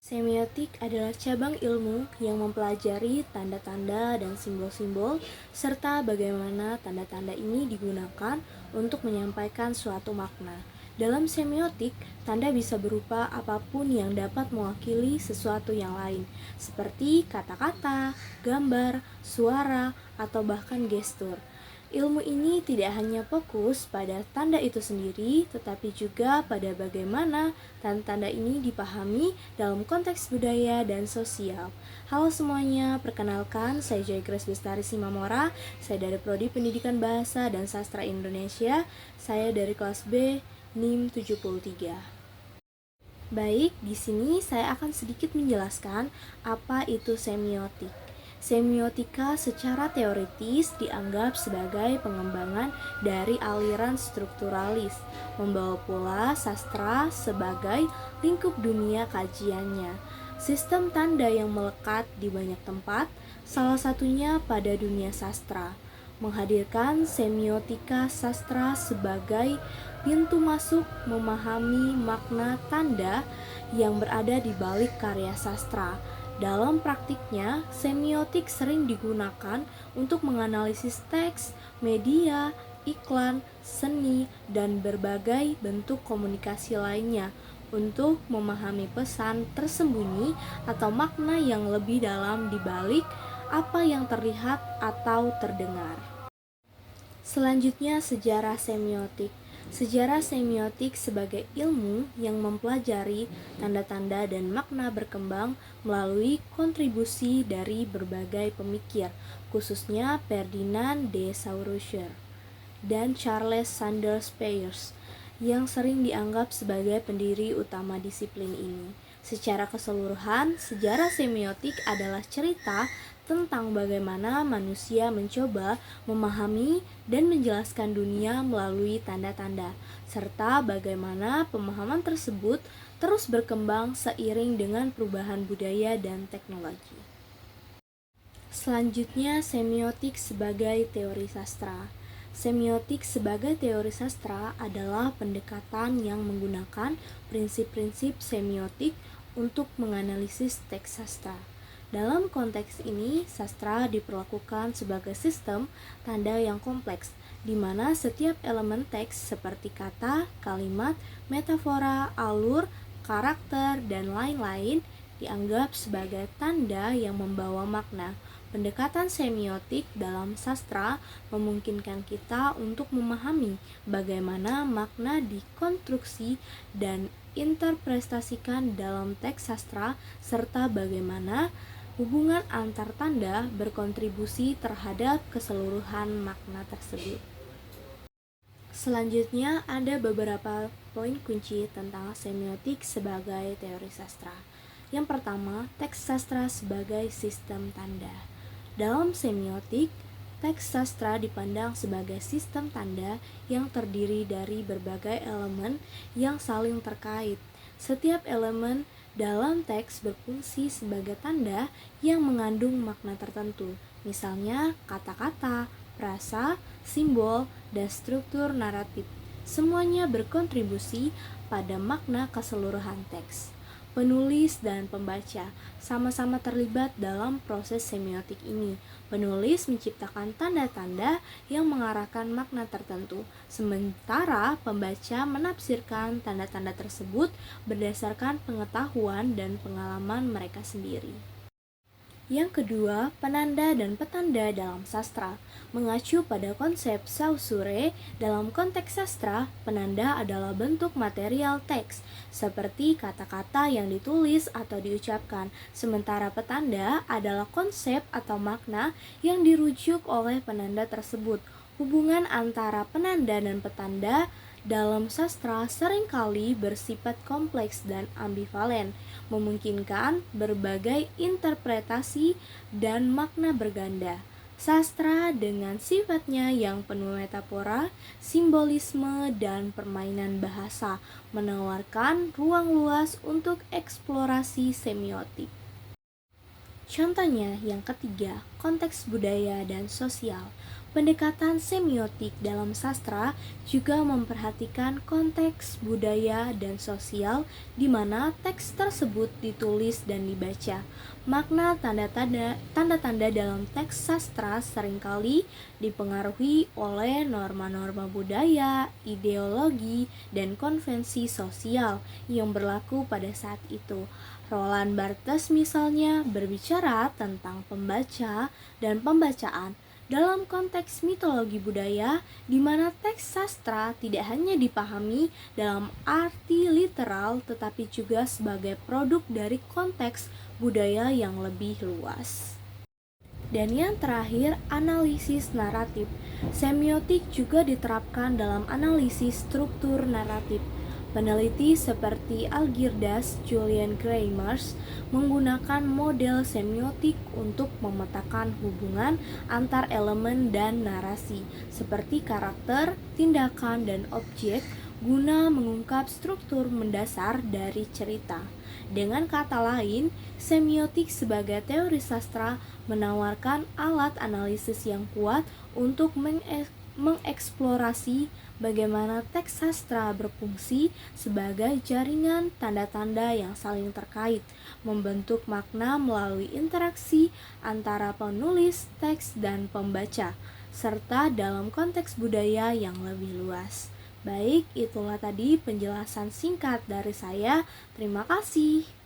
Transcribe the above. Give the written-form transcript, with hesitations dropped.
Semiotik adalah cabang ilmu yang mempelajari tanda-tanda dan simbol-simbol, serta bagaimana tanda-tanda ini digunakan untuk menyampaikan suatu makna. Dalam semiotik, tanda bisa berupa apapun yang dapat mewakili sesuatu yang lain, seperti kata-kata, gambar, suara, atau bahkan gestur. Ilmu ini tidak hanya fokus pada tanda itu sendiri, tetapi juga pada bagaimana tanda-tanda ini dipahami dalam konteks budaya dan sosial. Halo semuanya, perkenalkan saya Joy Grace Bestari Simamora. Saya dari Prodi Pendidikan Bahasa dan Sastra Indonesia. Saya dari kelas B, NIM 73. Baik, di sini saya akan sedikit menjelaskan apa itu semiotik. Semiotika secara teoritis dianggap sebagai pengembangan dari aliran strukturalis, membawa pula sastra sebagai lingkup dunia kajiannya. Sistem tanda yang melekat di banyak tempat, salah satunya pada dunia sastra, menghadirkan semiotika sastra sebagai pintu masuk memahami makna tanda yang berada di balik karya sastra. Dalam praktiknya, semiotik sering digunakan untuk menganalisis teks, media, iklan, seni, dan berbagai bentuk komunikasi lainnya untuk memahami pesan tersembunyi atau makna yang lebih dalam di balik apa yang terlihat atau terdengar. Selanjutnya, sejarah semiotik. Sejarah semiotik sebagai ilmu yang mempelajari tanda-tanda dan makna berkembang melalui kontribusi dari berbagai pemikir, khususnya Ferdinand de Saussure dan Charles Sanders Peirce, yang sering dianggap sebagai pendiri utama disiplin ini. Secara keseluruhan, sejarah semiotik adalah cerita tentang bagaimana manusia mencoba memahami dan menjelaskan dunia melalui tanda-tanda, serta bagaimana pemahaman tersebut terus berkembang seiring dengan perubahan budaya dan teknologi. Selanjutnya, semiotik sebagai teori sastra. Semiotik sebagai teori sastra adalah pendekatan yang menggunakan prinsip-prinsip semiotik untuk menganalisis teks sastra. Dalam konteks ini, sastra diperlakukan sebagai sistem tanda yang kompleks, di mana setiap elemen teks seperti kata, kalimat, metafora, alur, karakter, dan lain-lain dianggap sebagai tanda yang membawa makna. Pendekatan semiotik dalam sastra memungkinkan kita untuk memahami bagaimana makna dikonstruksi dan interpretasikan dalam teks sastra, serta bagaimana hubungan antar tanda berkontribusi terhadap keseluruhan makna tersebut. Selanjutnya, ada beberapa poin kunci tentang semiotik sebagai teori sastra. Yang pertama, teks sastra sebagai sistem tanda. Dalam semiotik, teks sastra dipandang sebagai sistem tanda yang terdiri dari berbagai elemen yang saling terkait. Setiap elemen dalam teks berfungsi sebagai tanda yang mengandung makna tertentu, misalnya kata-kata, frasa, simbol, dan struktur naratif. Semuanya berkontribusi pada makna keseluruhan teks. Penulis dan pembaca sama-sama terlibat dalam proses semiotik ini. Penulis menciptakan tanda-tanda yang mengarahkan makna tertentu, sementara pembaca menafsirkan tanda-tanda tersebut berdasarkan pengetahuan dan pengalaman mereka sendiri. Yang kedua, penanda dan petanda dalam sastra. Mengacu pada konsep Saussure, dalam konteks sastra, penanda adalah bentuk material teks, seperti kata-kata yang ditulis atau diucapkan, sementara petanda adalah konsep atau makna yang dirujuk oleh penanda tersebut. Hubungan antara penanda dan petanda dalam sastra seringkali bersifat kompleks dan ambivalen, memungkinkan berbagai interpretasi dan makna berganda. Sastra dengan sifatnya yang penuh metafora, simbolisme, dan permainan bahasa menawarkan ruang luas untuk eksplorasi semiotik. Contohnya yang ketiga, konteks budaya dan sosial. Pendekatan semiotik dalam sastra juga memperhatikan konteks budaya dan sosial di mana teks tersebut ditulis dan dibaca. Makna tanda-tanda dalam teks sastra seringkali dipengaruhi oleh norma-norma budaya, ideologi, dan konvensi sosial yang berlaku pada saat itu. Roland Barthes misalnya berbicara tentang pembaca dan pembacaan dalam konteks mitologi budaya, di mana teks sastra tidak hanya dipahami dalam arti literal, tetapi juga sebagai produk dari konteks budaya yang lebih luas. Dan yang terakhir, analisis naratif. Semiotik juga diterapkan dalam analisis struktur naratif. Peneliti seperti Algirdas Julian Reimers menggunakan model semiotik untuk memetakan hubungan antar elemen dan narasi, seperti karakter, tindakan, dan objek, guna mengungkap struktur mendasar dari cerita. Dengan kata lain, semiotik sebagai teori sastra menawarkan alat analisis yang kuat untuk mengeksplorasi bagaimana teks sastra berfungsi sebagai jaringan tanda-tanda yang saling terkait, membentuk makna melalui interaksi antara penulis teks dan pembaca, serta dalam konteks budaya yang lebih luas. Baik, itulah tadi penjelasan singkat dari saya. Terima kasih.